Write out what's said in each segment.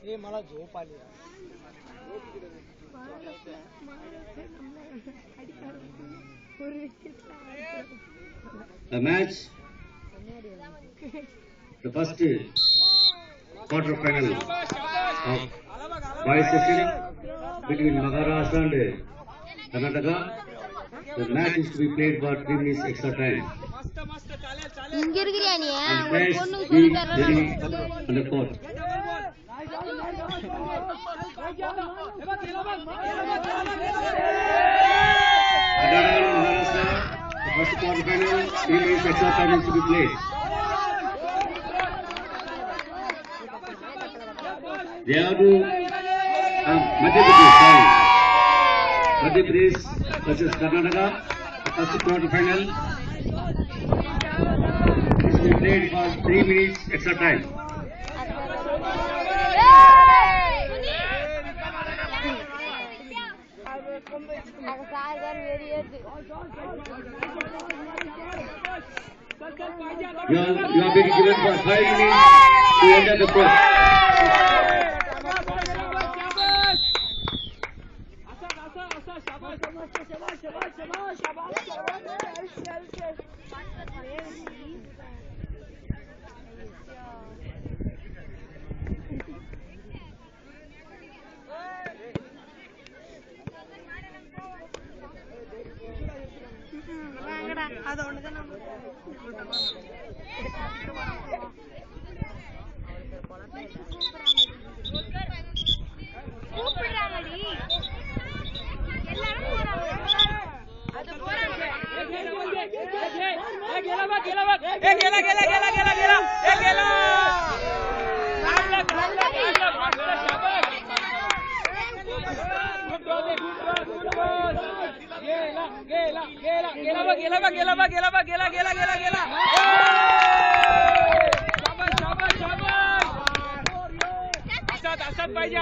मला झोप आली. The match, the first quarter final of boys section between Maharashtra and Karnataka. The match is to be played for 3 minutes extra time. And players be ready on the court. Maharashtra, the first quarter final, 3 minutes extra time is to be played. They have to Madhya Pradesh versus Karnataka, the first quarter final. This will be played for 3 minutes extra time. You are being given for 5 minutes to enter the court.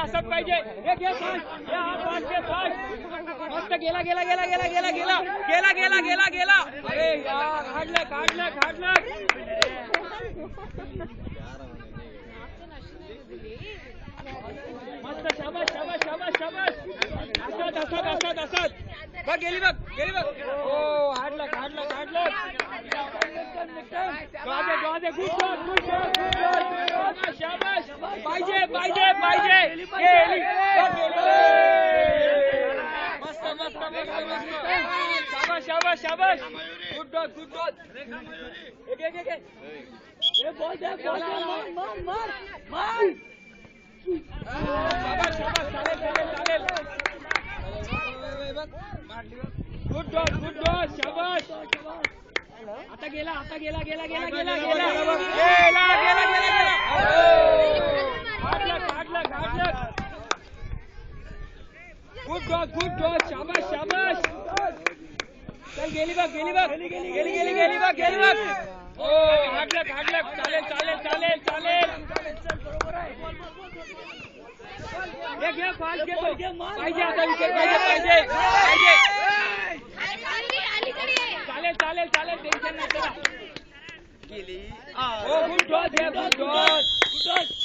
असत पाहिजे मस्त गेला अरे यार काढलं मस्त शाबास असत बघ गेली बघ हो हाडलं गुड शाबास पाहिजे गेली मस्त शाबास गुड डॉट एक बॉल दे मार चालेल गुड डॉट शाबास आता गेला गुड डॉट शाबास चल गेली बघ ओ हाडलं चालेल एक घे फास्ट घेतो पाहिजे आता विकेट पाहिजे चालेल टेन्शन नाही गेली ओ गुड डॉट